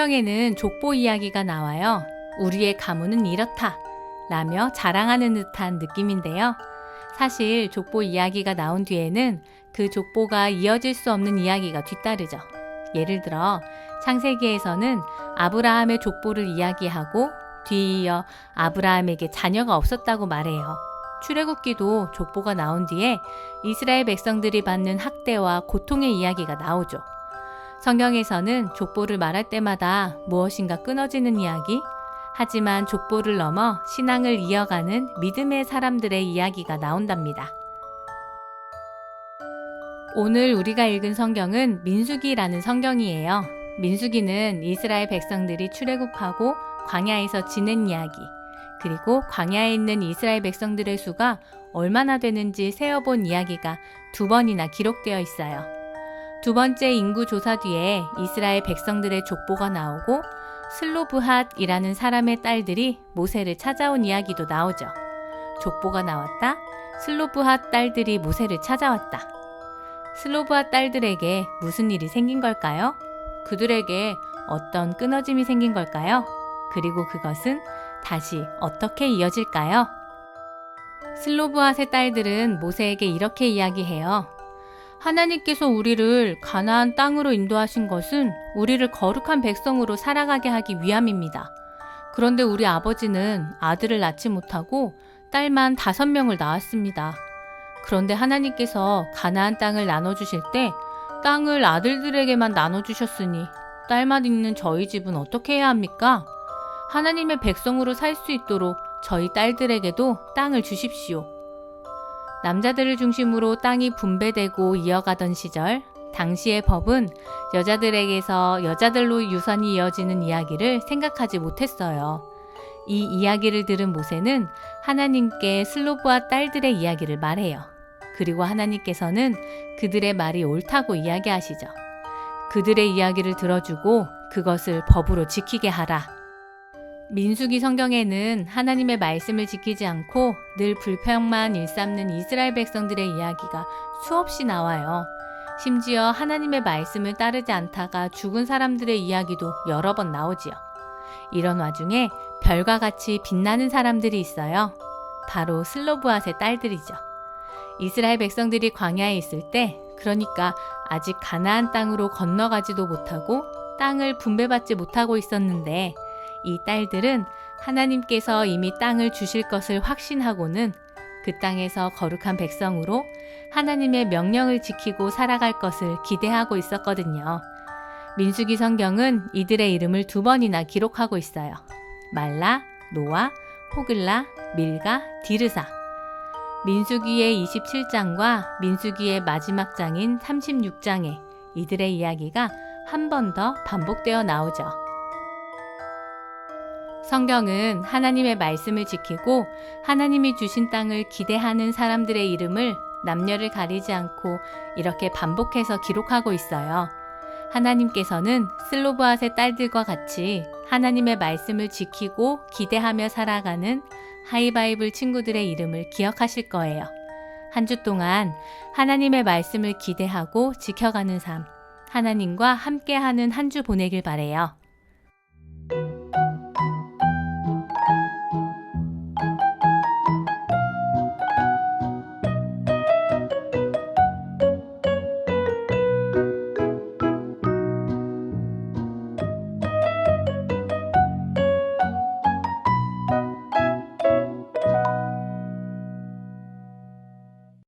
성경에는 족보 이야기가 나와요. 우리의 가문은 이렇다 라며 자랑하는 듯한 느낌인데요. 사실 족보 이야기가 나온 뒤에는 그 족보가 이어질 수 없는 이야기가 뒤따르죠. 예를 들어 창세기에서는 아브라함의 족보를 이야기하고 뒤이어 아브라함에게 자녀가 없었다고 말해요. 출애굽기도 족보가 나온 뒤에 이스라엘 백성들이 받는 학대와 고통의 이야기가 나오죠. 성경에서는 족보를 말할 때마다 무엇인가 끊어지는 이야기, 하지만 족보를 넘어 신앙을 이어가는 믿음의 사람들의 이야기가 나온답니다. 오늘 우리가 읽은 성경은 민수기라는 성경이에요. 민수기는 이스라엘 백성들이 출애굽하고 광야에서 지낸 이야기, 그리고 광야에 있는 이스라엘 백성들의 수가 얼마나 되는지 세어본 이야기가 2번이나 기록되어 있어요. 2번째 인구 조사 뒤에 이스라엘 백성들의 족보가 나오고 슬로브핫이라는 사람의 딸들이 모세를 찾아온 이야기도 나오죠. 족보가 나왔다. 슬로브핫 딸들이 모세를 찾아왔다. 슬로브핫 딸들에게 무슨 일이 생긴 걸까요? 그들에게 어떤 끊어짐이 생긴 걸까요? 그리고 그것은 다시 어떻게 이어질까요? 슬로브핫의 딸들은 모세에게 이렇게 이야기해요. 하나님께서 우리를 가나안 땅으로 인도하신 것은 우리를 거룩한 백성으로 살아가게 하기 위함입니다. 그런데 우리 아버지는 아들을 낳지 못하고 딸만 5명을 낳았습니다. 그런데 하나님께서 가나안 땅을 나눠주실 때 땅을 아들들에게만 나눠주셨으니 딸만 있는 저희 집은 어떻게 해야 합니까? 하나님의 백성으로 살 수 있도록 저희 딸들에게도 땅을 주십시오. 남자들을 중심으로 땅이 분배되고 이어가던 시절, 당시의 법은 여자들에게서 여자들로 유산이 이어지는 이야기를 생각하지 못했어요. 이 이야기를 들은 모세는 하나님께 슬로브와 딸들의 이야기를 말해요. 그리고 하나님께서는 그들의 말이 옳다고 이야기하시죠. 그들의 이야기를 들어주고 그것을 법으로 지키게 하라. 민수기 성경에는 하나님의 말씀을 지키지 않고 늘 불평만 일삼는 이스라엘 백성들의 이야기가 수없이 나와요. 심지어 하나님의 말씀을 따르지 않다가 죽은 사람들의 이야기도 여러 번 나오지요. 이런 와중에 별과 같이 빛나는 사람들이 있어요. 바로 슬로브핫의 딸들이죠. 이스라엘 백성들이 광야에 있을 때, 그러니까 아직 가나안 땅으로 건너가지도 못하고 땅을 분배받지 못하고 있었는데 이 딸들은 하나님께서 이미 땅을 주실 것을 확신하고는 그 땅에서 거룩한 백성으로 하나님의 명령을 지키고 살아갈 것을 기대하고 있었거든요. 민수기 성경은 이들의 이름을 2번이나 기록하고 있어요. 말라, 노아, 호글라, 밀가, 디르사. 민수기의 27장과 민수기의 마지막 장인 36장에 이들의 이야기가 한 번 더 반복되어 나오죠. 성경은 하나님의 말씀을 지키고 하나님이 주신 땅을 기대하는 사람들의 이름을 남녀를 가리지 않고 이렇게 반복해서 기록하고 있어요. 하나님께서는 슬로브핫의 딸들과 같이 하나님의 말씀을 지키고 기대하며 살아가는 하이바이블 친구들의 이름을 기억하실 거예요. 한 주 동안 하나님의 말씀을 기대하고 지켜가는 삶, 하나님과 함께하는 한 주 보내길 바래요.